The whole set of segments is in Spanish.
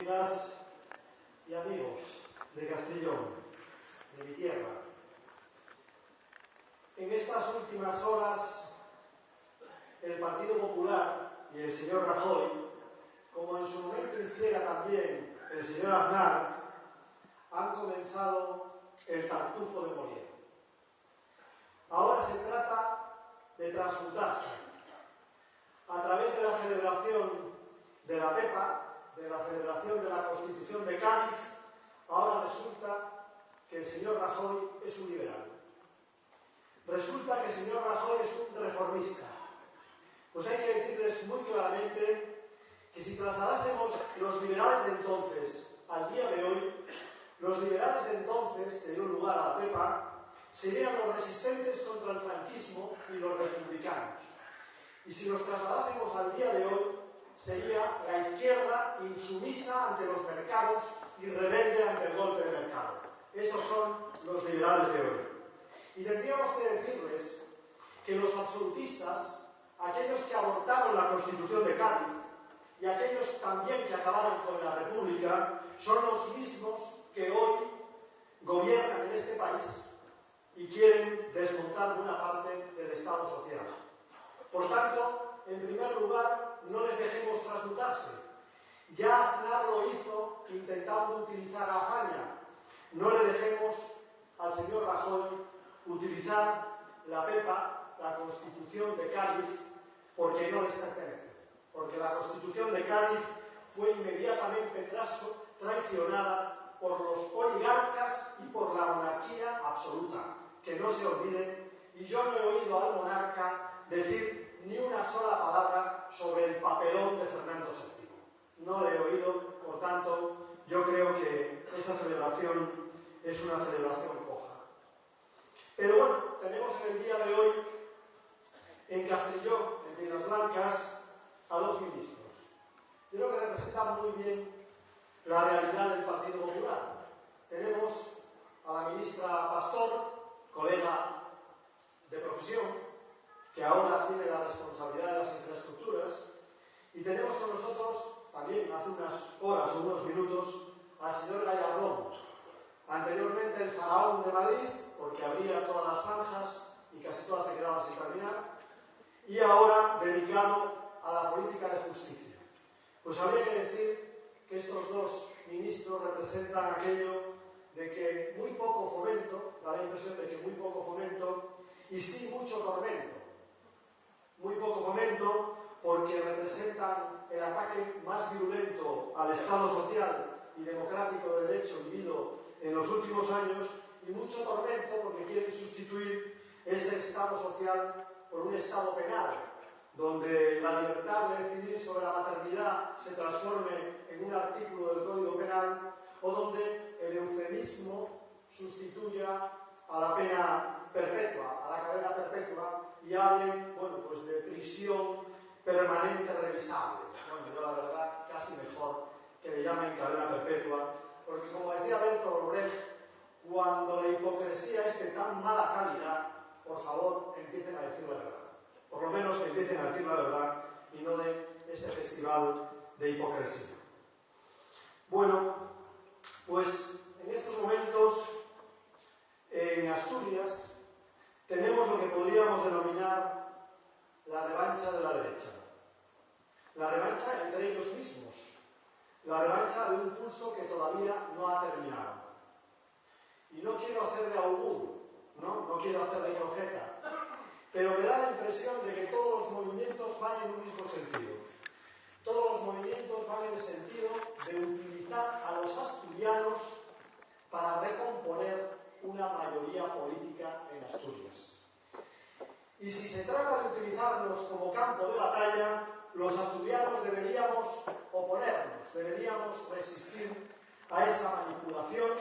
Amigas y amigos de Castellón, de mi tierra, en estas últimas horas el Partido Popular y el señor Rajoy, como en su momento hiciera también el señor Aznar, han comenzado el tartufo de Molière. Ahora se trata de transmutarse a través de la celebración de la PEPA, de la celebración de la Constitución de Cádiz. Ahora resulta que el señor Rajoy es un liberal. Resulta que el señor Rajoy es un reformista. Pues hay que decirles muy claramente que si trasladásemos los liberales de entonces al día de hoy, los liberales de entonces, que dieron lugar a la PEPA, serían los resistentes contra el franquismo y los republicanos. Y si los trasladásemos al día de hoy, sería la izquierda insumisa ante los mercados y rebelde ante el golpe de mercado. Esos son los liberales de hoy. Y tendríamos que decirles que los absolutistas, aquellos que abortaron la Constitución de Cádiz y aquellos también que acabaron con la República, son los mismos que hoy gobiernan en este país y quieren desmontar buena parte del Estado social. Por tanto, en primer lugar, no les dejemos transmutarse. Ya Aznar lo hizo intentando utilizar a Azaña. No le dejemos al señor Rajoy utilizar la PEPA, la Constitución de Cádiz, porque no les pertenece. Porque la Constitución de Cádiz fue inmediatamente traicionada por los oligarcas y por la monarquía absoluta. Que no se olviden, y yo no he oído al monarca decir ni una sola palabra sobre el papelón de Fernando VII. No le he oído, por tanto, yo creo que esa celebración es una celebración coja. Pero bueno, tenemos en el día de hoy, en Castellón, en Piedras Blancas, a dos ministros. Yo creo que representan muy bien la realidad del Partido Popular. Tenemos a la ministra Pastor, colega de profesión, que ahora tiene la responsabilidad de las infraestructuras, y tenemos con nosotros, también hace unas horas o unos minutos, al señor Gallardón, anteriormente el faraón de Madrid, porque abría todas las zanjas y casi todas se quedaban sin terminar, y ahora dedicado a la política de justicia. Pues habría que decir que estos dos ministros representan aquello de que muy poco fomento, da la impresión de que muy poco fomento, y sí mucho tormento. Muy poco fomento porque representan el ataque más virulento al Estado social y democrático de derecho vivido en los últimos años, y mucho tormento porque quieren sustituir ese Estado social por un Estado penal, donde la libertad de decidir sobre la maternidad se transforme en un artículo del Código Penal, o donde el eufemismo sustituya a la pena perpetua, a la cadena perpetua, y hablen, bueno, pues de prisión permanente revisable. Bueno, yo la verdad casi mejor que le llamen cadena perpetua, porque como decía Bertolt Brecht, cuando la hipocresía es de tan mala calidad, por favor, empiecen a decir la verdad. Por lo menos que empiecen a decir la verdad y no de este festival de hipocresía. Bueno, pues en estos momentos en Asturias tenemos lo que podríamos denominar la revancha de la derecha. La revancha entre ellos mismos. La revancha de un pulso que todavía no ha terminado. Y no quiero hacer de augur, no quiero hacer de profeta, pero me da la impresión de que todos los movimientos van en un mismo sentido. Todos los movimientos van en el sentido de utilizar a los asturianos para recomponer una mayoría política en Asturias. Y si se trata de utilizarlos como campo de batalla, los asturianos deberíamos oponernos, deberíamos resistir a esa manipulación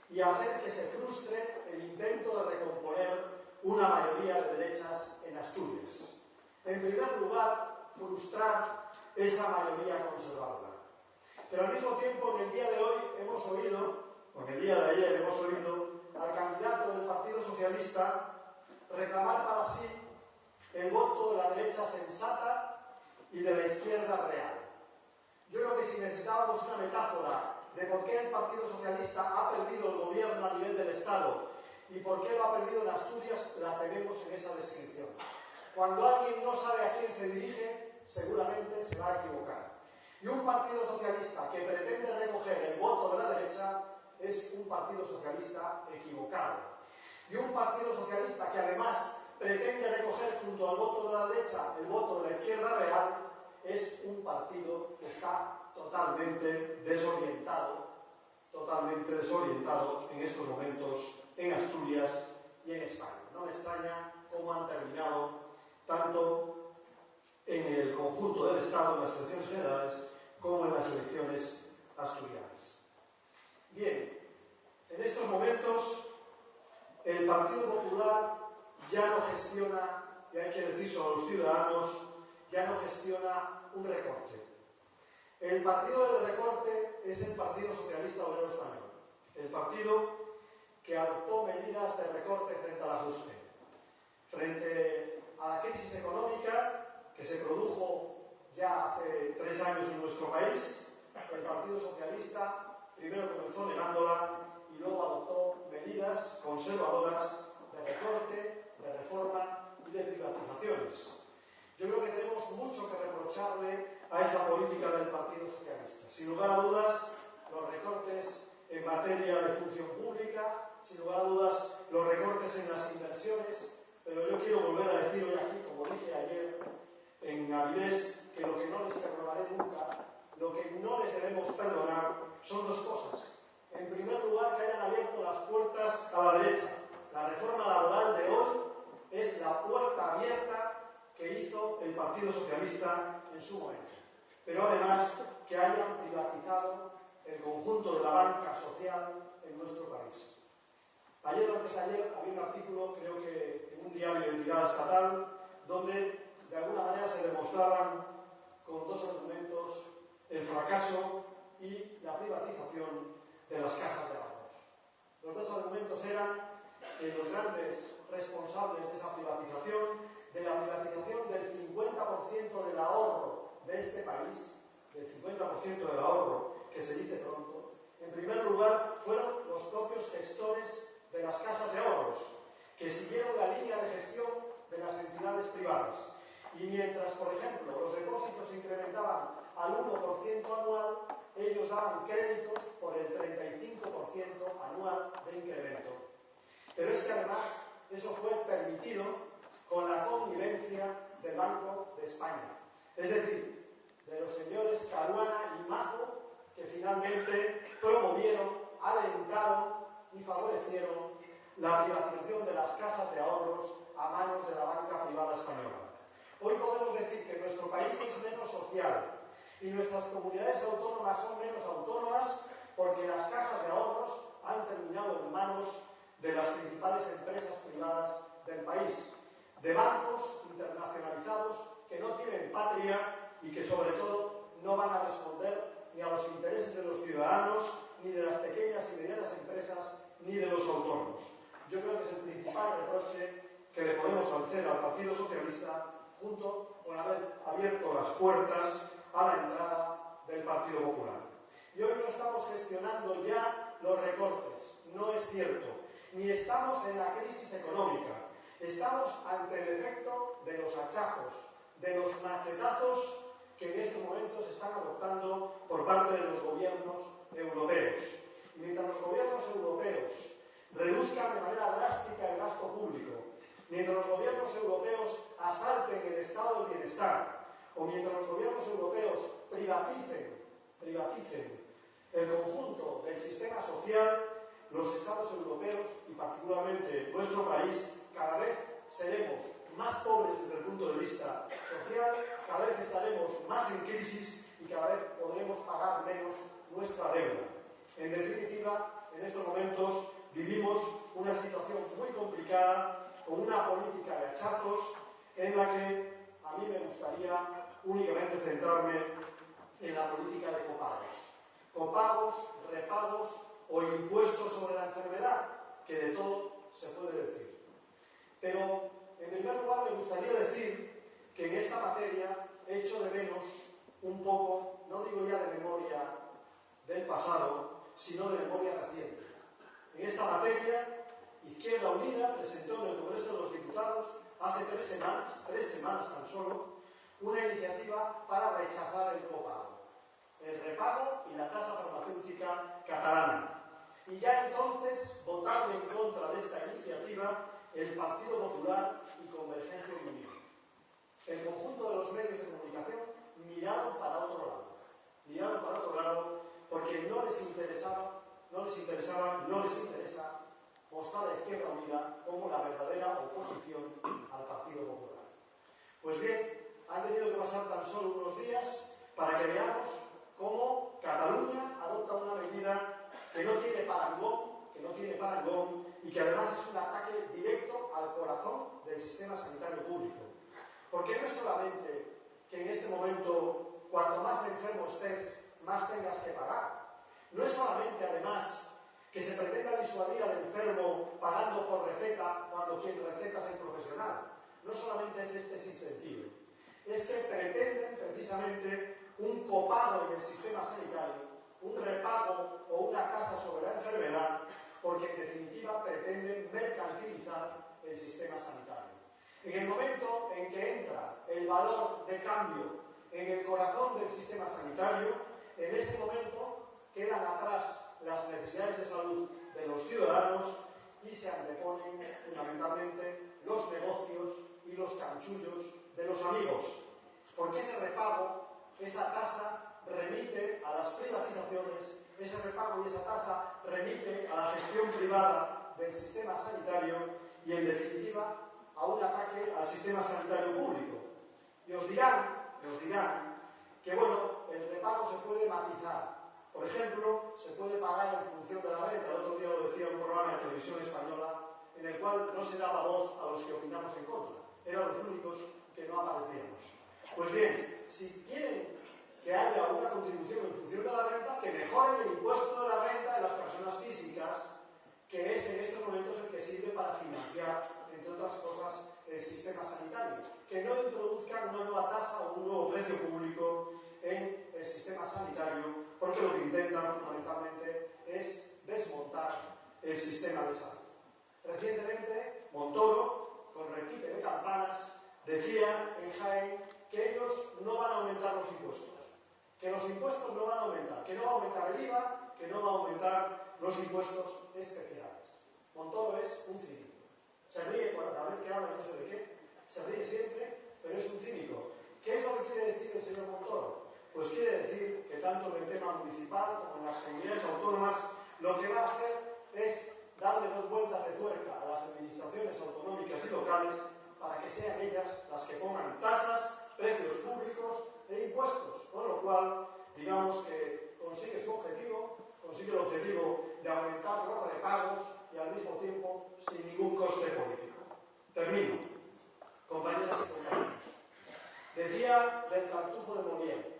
y hacer que se frustre el intento de recomponer una mayoría de derechas en Asturias. En primer lugar, frustrar esa mayoría conservadora. Pero al mismo tiempo, en el día de hoy hemos oído, o en el día de ayer hemos oído, al candidato del Partido Socialista reclamar para sí el voto de la derecha sensata y de la izquierda real. Yo creo que si necesitábamos una metáfora de por qué el Partido Socialista ha perdido el gobierno a nivel del Estado y por qué lo ha perdido en Asturias, la tenemos en esa descripción. Cuando alguien no sabe a quién se dirige, seguramente se va a equivocar. Y un Partido Socialista que pretende recoger el voto de la derecha es un Partido Socialista equivocado. Y un Partido Socialista que además pretende recoger junto al voto de la derecha el voto de la izquierda real es un partido que está totalmente desorientado en estos momentos en Asturias y en España. No me extraña cómo han terminado tanto en el conjunto del Estado, en las elecciones generales, como en las elecciones asturianas. Bien, en estos momentos el Partido Popular ya no gestiona, y hay que decírselo a los ciudadanos, ya no gestiona un recorte. El partido del recorte es el Partido Socialista Obrero Español, el partido que adoptó medidas de recorte frente al ajuste, frente a la crisis económica que se produjo ya hace 3 años en nuestro país. El Partido Socialista primero comenzó negándola y luego adoptó medidas conservadoras de recorte, de reforma y de privatizaciones. Yo creo que tenemos mucho que reprocharle a esa política del Partido Socialista. Sin lugar a dudas, los recortes en materia de función pública, sin lugar a dudas, los recortes en las inversiones, pero yo quiero volver a decir hoy aquí, como dije ayer en Avilés, que lo que no les perdonaré nunca, lo que no les debemos perdonar, son 2 cosas. En primer lugar, que hayan abierto las puertas a la derecha. La reforma laboral de hoy es la puerta abierta que hizo el Partido Socialista en su momento. Pero además, que hayan privatizado el conjunto de la banca social en nuestro país. Ayer o antes de ayer había un artículo, creo que en un diario de tirada estatal, donde de alguna manera se demostraban con 2 argumentos el fracaso y la privatización de las cajas de ahorros. Los 2 argumentos eran que los grandes responsables de esa privatización, de la privatización del 50% del ahorro de este país, del 50% del ahorro que se dice pronto, en primer lugar fueron los propios gestores de las cajas de ahorros, que siguieron la línea de gestión de las entidades privadas. Y mientras, por ejemplo, los depósitos se incrementaban al 1% anual, ellos daban créditos por el 35% anual de incremento. Pero es que además eso fue permitido con la connivencia del Banco de España. Es decir, de los señores Caruana y Mazo, que finalmente promovieron, alentaron y favorecieron la privatización de las cajas de ahorros a manos de la banca privada española. Hoy podemos decir que nuestro país es menos social y nuestras comunidades autónomas son menos autónomas porque las cajas de ahorros han terminado en manos de las principales empresas privadas del país, de bancos internacionalizados que no tienen patria y que sobre todo no van a responder ni a los intereses de los ciudadanos, ni de las pequeñas y medianas empresas, ni de los autónomos. Yo creo que es el principal reproche que le podemos hacer al Partido Socialista, junto con haber abierto las puertas a la entrada del Partido Popular. Y hoy no estamos gestionando ya los recortes, no es cierto, ni estamos en la crisis económica, estamos ante el efecto de los hachazos, de los machetazos que en estos momentos se están adoptando por parte de los gobiernos europeos. Y mientras los gobiernos europeos reduzcan de manera drástica el gasto público, mientras los gobiernos europeos asalten el estado del bienestar, o mientras los gobiernos europeos privaticen el conjunto del sistema social, los estados europeos, y particularmente nuestro país, cada vez seremos más pobres desde el punto de vista social, cada vez estaremos más en crisis y cada vez podremos pagar menos nuestra deuda. En definitiva, en estos momentos vivimos una situación muy complicada, con una política de hachazos en la que a mí me gustaría únicamente centrarme en la política de copagos. Copagos, repagos o impuestos sobre la enfermedad, que de todo se puede decir. Pero, en primer lugar, me gustaría decir que en esta materia echo de menos un poco, no digo ya de memoria del pasado, sino de memoria reciente. En esta materia, Izquierda Unida presentó en el Congreso de los Diputados hace 3 semanas tan solo, una iniciativa para rechazar el copago, el repago y la tasa farmacéutica catalana. Y ya entonces votaron en contra de esta iniciativa el Partido Popular y Convergencia y Unión. El conjunto de los medios de comunicación miraron para otro lado, porque no les interesa mostrar a Izquierda Unida como la verdadera oposición al Partido Popular. Pues bien, han tenido que pasar tan solo unos días para que veamos cómo Cataluña adopta una medida que no tiene parangón y que además es un ataque directo al corazón del sistema sanitario público. Porque no es solamente que en este momento, cuanto más enfermo estés, más tengas que pagar. No es solamente, además, que se pretenda disuadir al enfermo pagando por receta cuando quien receta es el profesional. No solamente es este sinsentido, es que pretenden precisamente un copago en el sistema sanitario, un repago o una tasa sobre la enfermedad, porque en definitiva pretenden mercantilizar el sistema sanitario. En el momento en que entra el valor de cambio en el corazón del sistema sanitario, en ese momento quedan atrás las necesidades de salud de los ciudadanos y se anteponen fundamentalmente los negocios y los chanchullos de los amigos. Porque ese repago, esa tasa, remite a las privatizaciones, ese repago y esa tasa remite a la gestión privada del sistema sanitario y, en definitiva, a un ataque al sistema sanitario público. Y os dirán que, bueno, el repago se puede matizar. Por ejemplo, se puede pagar en función de la renta. El otro día lo decía un programa de televisión española en el cual no se daba voz a los que opinamos en contra. Eran los únicos que no aparecíamos. Pues bien, si quieren que haya una contribución en función de la renta, que mejoren el impuesto de la renta de las personas físicas, que es en estos momentos el que sirve para financiar, entre otras cosas, el sistema sanitario. Que no introduzcan una nueva tasa o un nuevo precio público en el sistema sanitario, porque lo que intentan fundamentalmente es desmontar el sistema de salud. Recientemente, Montoro, con requite de campanas, decía en Jaén que ellos no van a aumentar los impuestos, que los impuestos no van a aumentar, que no va a aumentar el IVA, que no va a aumentar los impuestos especiales. Montoro es un cínico. Se ríe cada vez que habla, no sé de qué, se ríe siempre, pero es un cínico. ¿Qué es lo que quiere decir el señor Montoro? Pues quiere decir que tanto en el tema municipal como en las comunidades autónomas lo que va a hacer es darle 2 vueltas de tuerca a las administraciones autonómicas y locales para que sean ellas las que pongan tasas, precios públicos e impuestos, con lo cual, digamos que consigue el objetivo de aumentar los repagos y al mismo tiempo sin ningún coste político. Termino, compañeras y compañeros. Decía del Tartufo de Molière.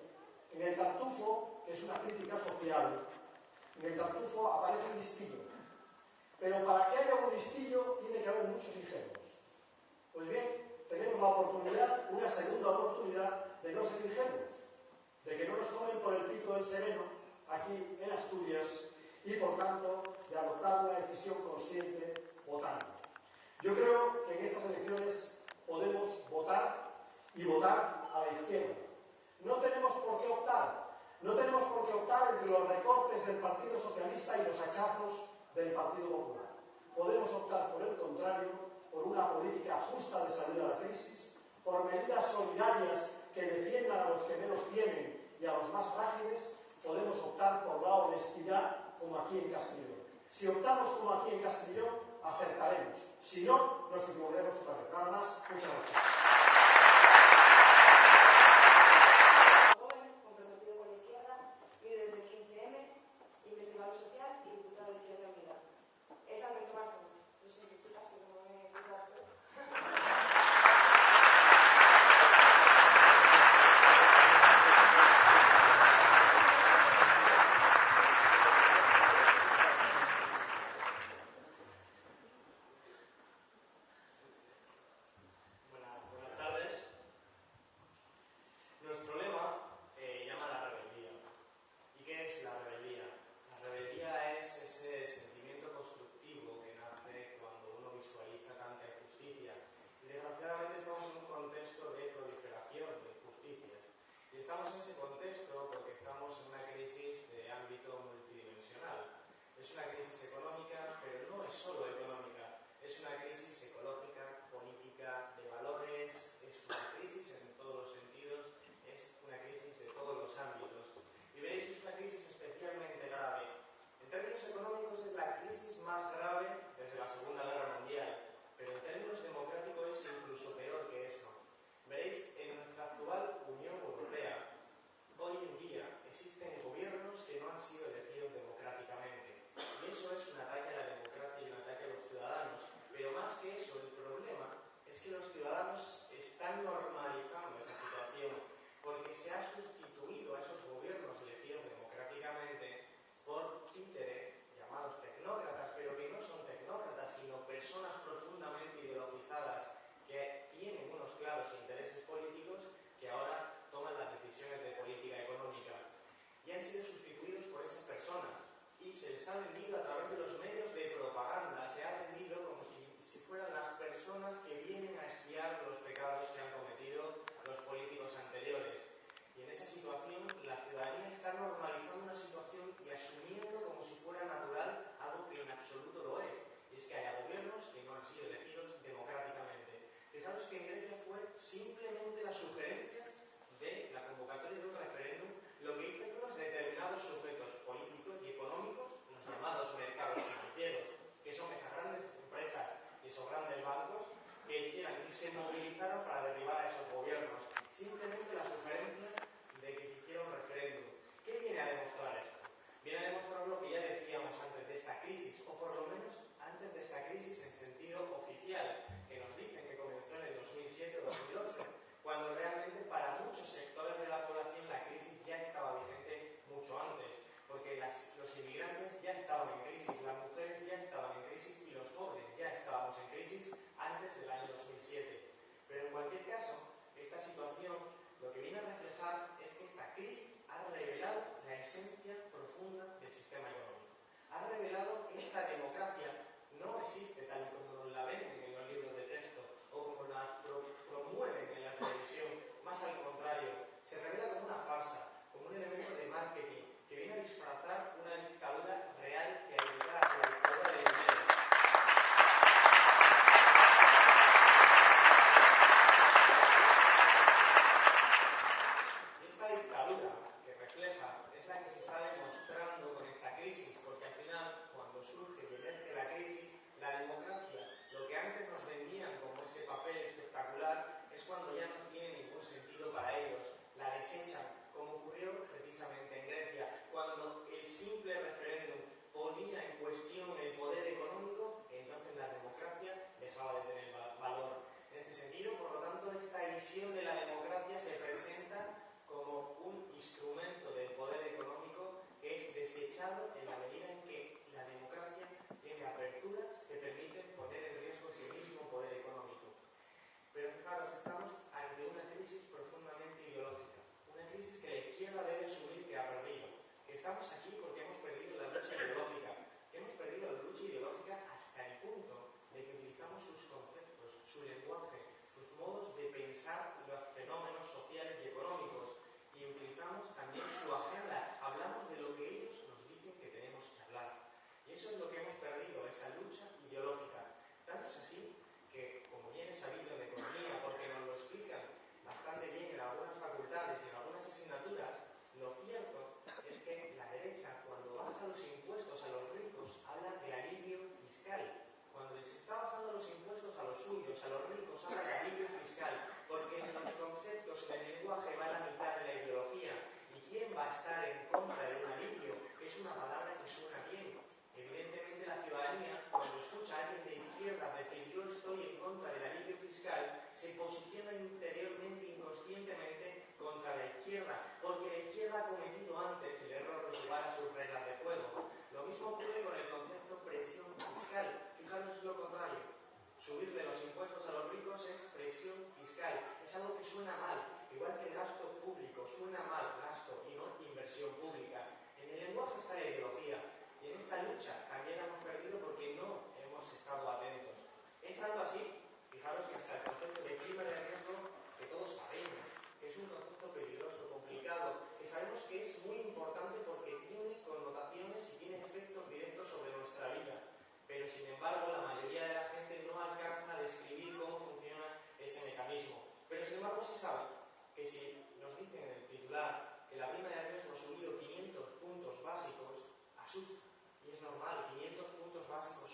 En el Tartufo, que es una crítica social, en el Tartufo aparece un listillo. Pero para que haya un listillo tiene que haber muchos ingenuos. Pues bien, tenemos la oportunidad, una segunda oportunidad, de no ser ingenuos, de que no nos tomen por el pico del sereno aquí en Asturias y, por tanto, de adoptar una decisión consciente votando. Yo creo que en estas elecciones podemos votar y votar a la izquierda. No tenemos por qué optar entre los recortes del Partido Socialista y los hachazos del Partido Popular. Podemos optar, por el contrario, por una política justa de salida a la crisis, por medidas solidarias que defiendan a los que menos tienen y a los más frágiles. Podemos optar por la honestidad, como aquí en Castellón. Si optamos como aquí en Castellón, acertaremos. Si no, nos equivocaremos otra vez. Nada más, muchas gracias.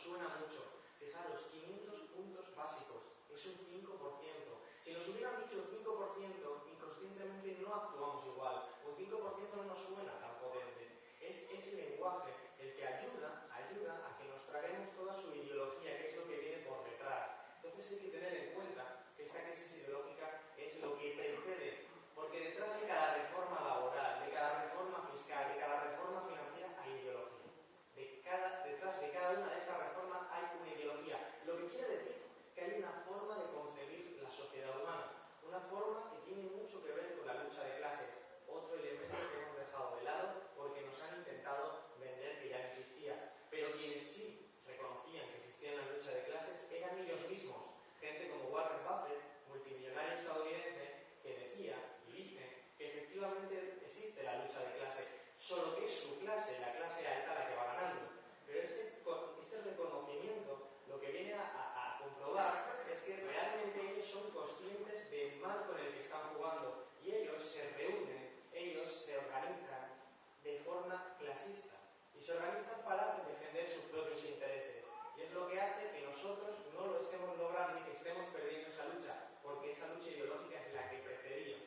suena mucho. Fijaros, 500 puntos básicos, es un 5%. Si nos hubieran dicho un 5%, inconscientemente no actuamos igual. Un 5% no nos suena tan potente. Es ese lenguaje el que ayuda a que nos traguemos toda su ideología, que es lo que viene por detrás. Entonces hay que tener en cuenta que esta crisis ideológica es lo que precede, porque detrás de cada reforma laboral, de cada reforma fiscal, de cada reforma financiera hay ideología. Detrás de cada una de estas reformas hay una ideología. Lo que quiere decir que hay una forma de concebir la sociedad humana, una forma que tiene mucho que ver con la lucha de clases, otro elemento que hemos dejado de lado porque nos han intentado vender que ya no existía. Pero quienes sí reconocían que existía una lucha de clases eran ellos mismos, gente como Warren Buffett, multimillonario estadounidense, que decía y dice que efectivamente existe la lucha de clase, solo que es su clase, la clase alta, la que va ganando. Pero este reconocimiento lo que viene a comprobar es que realmente ellos son conscientes del marco en el que están jugando y ellos se reúnen, ellos se organizan de forma clasista y se organizan para defender sus propios intereses. Y es lo que hace que nosotros no lo estemos logrando y que estemos perdiendo esa lucha, porque esa lucha ideológica es la que precedía.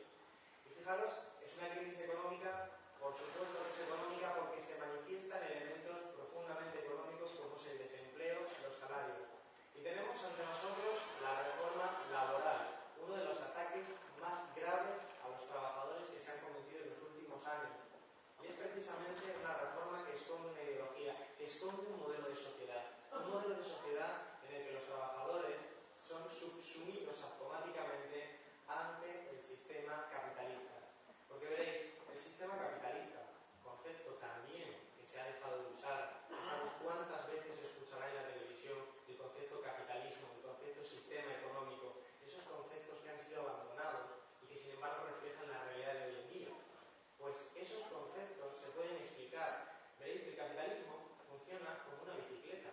Y fijaros, es una crisis económica, por supuesto que es económica porque se manifiestan elementos profundamente económicos como es el desempleo, los salarios. Y tenemos ante nosotros la reforma laboral, uno de los ataques más graves a los trabajadores que se han cometido en los últimos años. Y es precisamente una reforma que esconde una ideología, que esconde un modelo de sociedad en el que los trabajadores son subsumidos automáticamente ante el sistema capitalista. Porque veréis, el sistema capitalista, concepto también que se ha dejado de usar, fijaros cuántas veces escuchará en la televisión el concepto capitalismo, el concepto sistema económico, esos conceptos que han sido abandonados y que sin embargo reflejan la realidad de hoy en día. Pues esos conceptos se pueden explicar. Veréis, el capitalismo funciona como una bicicleta.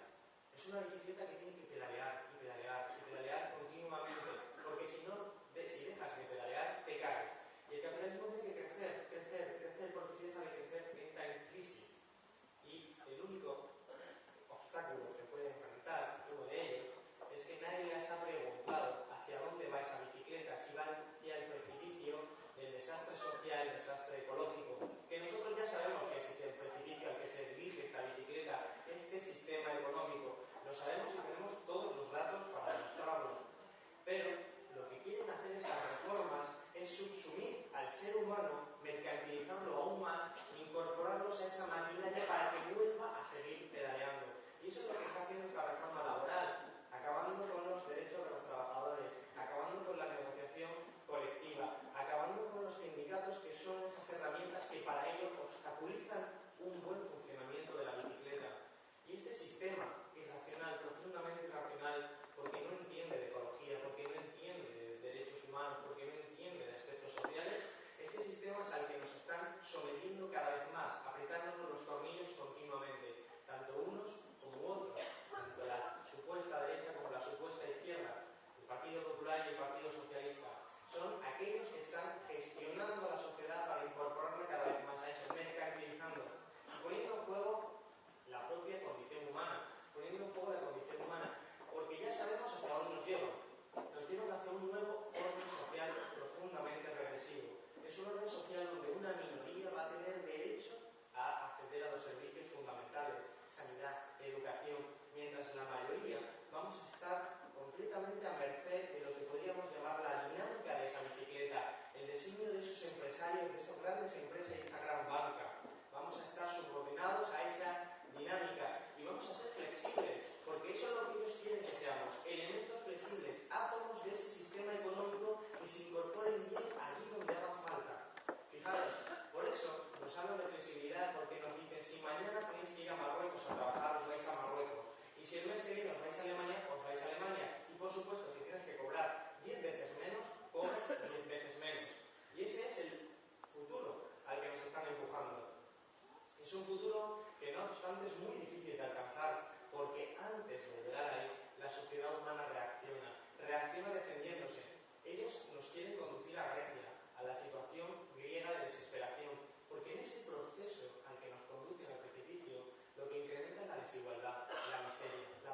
Es una bicicleta que tiene que pedalear y pedalear y pedalear continuamente, porque si dejas de pedalear, te caes. Y el capitalismo tiene que crecer, crecer, crecer, porque si deja de crecer, entra en crisis. Y el único obstáculo que puede enfrentar, uno de ellos, es que nadie les ha preguntado hacia dónde va esa bicicleta, si va hacia el precipicio del desastre social, el desastre ecológico, que nosotros ya sabemos que ese es el precipicio al que se dirige esta bicicleta, este sistema económico. Lo sabemos y tenemos todos los datos para demostrarlo. Pero lo que quieren hacer estas reformas es subsumir al ser humano, mercantilizarlo aún más, incorporarlos a esa maquinaria para que vuelva a seguir pedaleando. Y eso es lo que está haciendo esta reforma laboral, acabando con los derechos de los trabajadores, acabando con la negociación colectiva, acabando con los sindicatos, que son esas herramientas que para ellos obstaculizan un buen funcionamiento de la bicicleta. Y este sistema irracional, profundamente irracional, porque no entiende de ecología, porque no entiende de derechos humanos, porque no entiende de aspectos sociales, este sistema es al que nos están sometiendo cada vez más, apretándonos los tornillos continuamente, tanto unos como otros, tanto la supuesta derecha como la supuesta izquierda, el Partido Popular y el Partido Socialista. Son aquellos que están gestionando a la sociedad para incorporarla cada vez más a eso, mercantilizando y poniendo en juego la propia condición humana, poniendo en juego la condición humana, porque ya sabemos hasta dónde nos llevan. Nos llevan hacia un nuevo orden social profundamente regresivo. Es un orden social donde una minoría va a tener derecho a acceder a los servicios fundamentales, sanidad, educación, mientras la mayoría vamos a estar completamente a merced de lo que podríamos llamar la dinámica de esa bicicleta, el designio de esos empresarios, de esas grandes empresas y esa gran banca. Vamos a estar subordinados a esa dinámica y vamos a ser flexibles, porque eso es lo que ellos quieren que seamos, elementos flexibles, átomos de ese sistema económico que se incorporen bien allí donde hagan falta. Fijaros, por eso nos hablan de flexibilidad, porque nos dicen, si mañana tenéis que ir a Marruecos a trabajar, os vais a Marruecos, y si el mes que viene os vais a Alemania, os vais a Alemania, y por supuesto, si tienes que cobrar 10 veces menos, cobras 10 veces menos. Y ese es el futuro al que nos están empujando. Es un futuro que no obstante es muy difícil de alcanzar, porque antes de llegar ahí, la sociedad humana reacciona defendiéndose. Ellos nos quieren conducir a Grecia, a la situación griega de desesperación, porque en ese proceso al que nos conducen al precipicio, lo que incrementa es la desigualdad, la miseria, la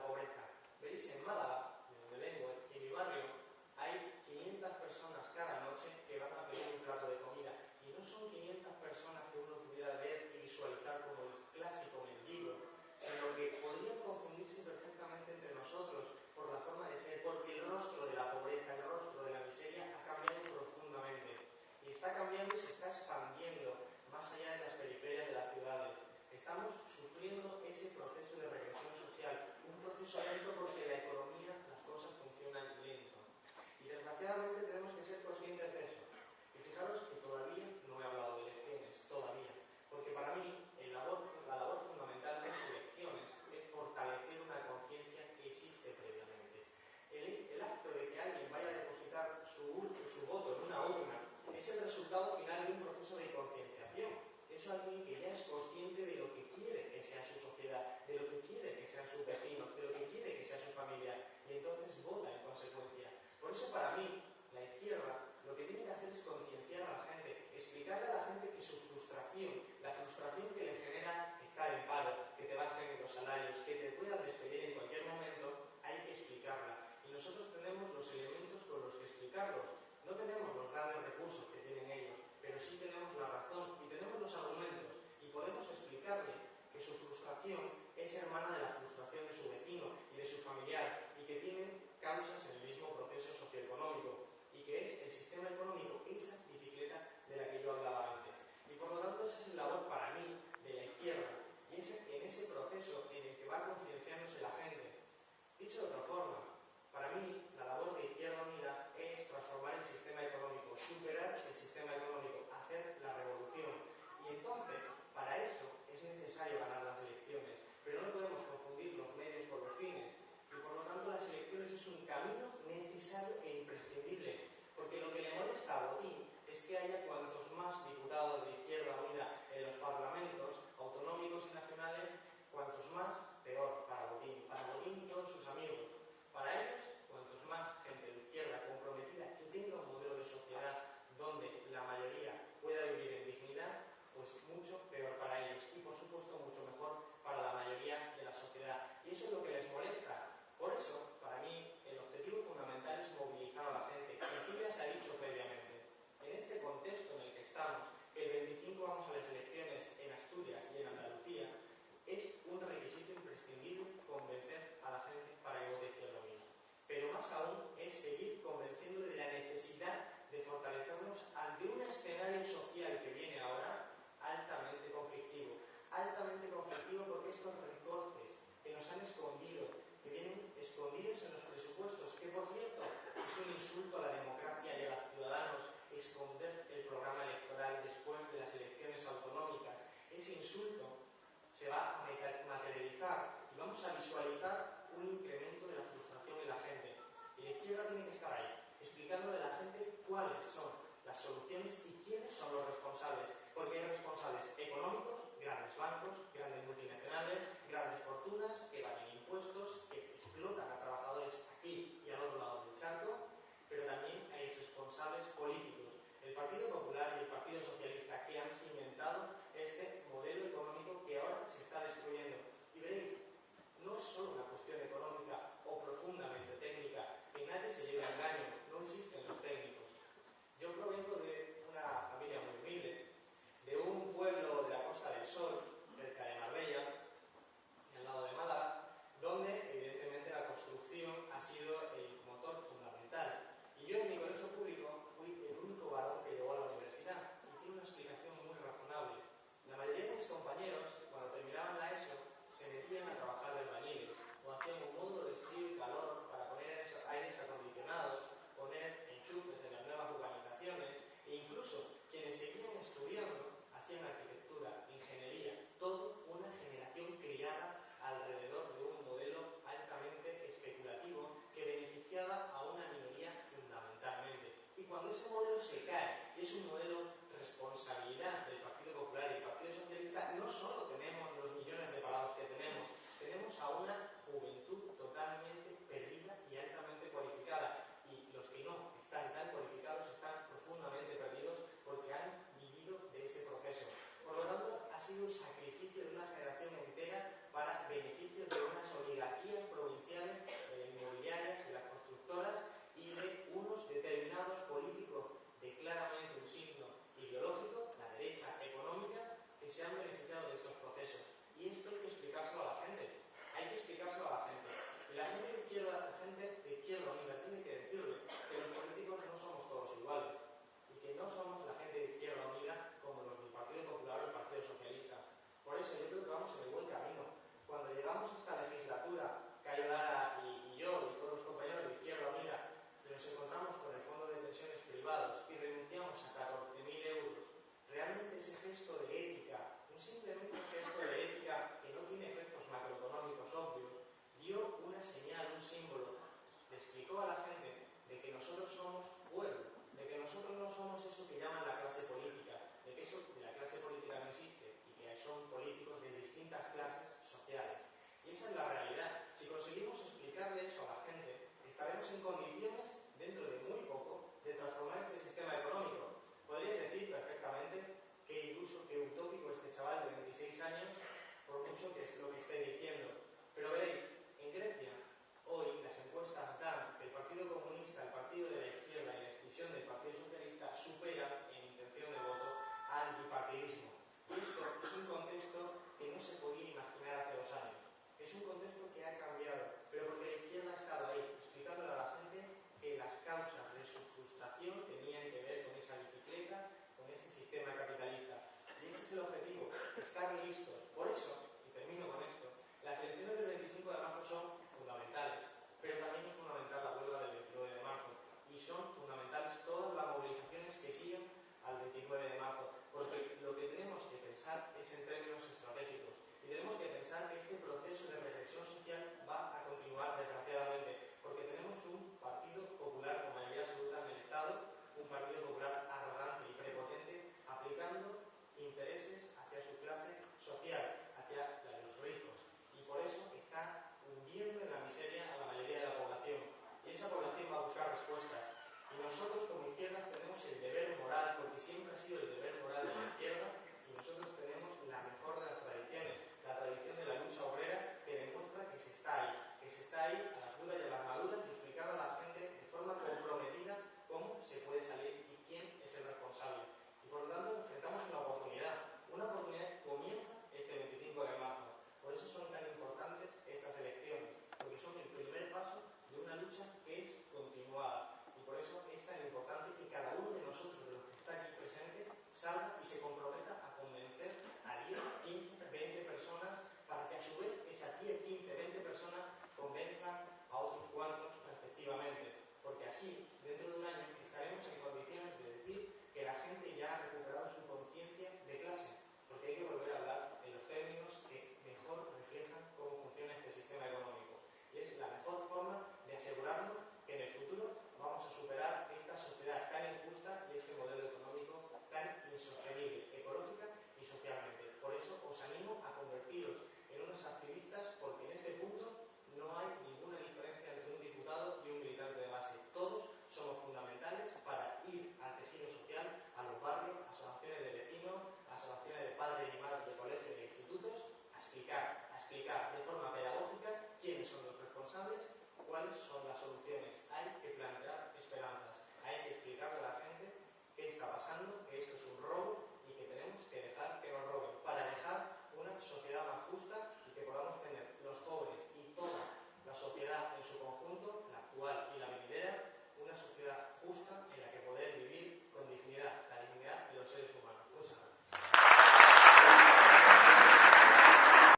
frustración es hermana de la frustración de su vecino y de su familiar, y que tienen causas en el mismo proceso socioeconómico, y que es el sistema económico, esa bicicleta de la que yo hablaba antes. Y por lo tanto esa es la labor para mí de la izquierda, y es en ese proceso en el que va concienciándose la gente. Dicho de otra forma, para mí la labor de Izquierda Unida es transformar el sistema económico, superar el sistema económico, hacer la revolución. Y entonces, para eso es necesario ganar las elecciones, pero no podemos confundir los medios con los fines. Y por lo tanto las elecciones es un camino necesario e imprescindible, porque lo que le molesta a Botín es que haya cuantos más diputados de Izquierda Unida en los parlamentos autonómicos y nacionales, cuantos más, peor para Botín y todos sus amigos. Para ellos, cuantos más gente de izquierda comprometida que tenga un modelo de sociedad donde la mayoría pueda vivir en dignidad, pues mucho peor para ellos y por supuesto mucho mejor para la mayoría de la sociedad. Y eso es lo que les molesta. Por eso, para mí, el objetivo fundamental es movilizar a la gente. Y aquí ya se ha dicho previamente, en este contexto en el que estamos, que el 25 vamos a las elecciones en Asturias y en Andalucía, es un requisito imprescindible convencer a la gente para que vote Izquierda Unida. Pero más aún es seguir convenciéndole de la necesidad de fortalecernos ante un escenario social que viene ahora altamente conflictivo porque estos recortes que nos han escondido, que vienen escondidos en los presupuestos, que por cierto es un insulto a la democracia y a los ciudadanos esconder el programa electoral después de las elecciones autonómicas. Ese insulto se va a materializar y vamos a visualizar un incremento de la frustración en la gente. Y la izquierda tiene que estar ahí, explicándole a la gente cuáles son las soluciones y quiénes son los responsables, porque hay responsables económicos,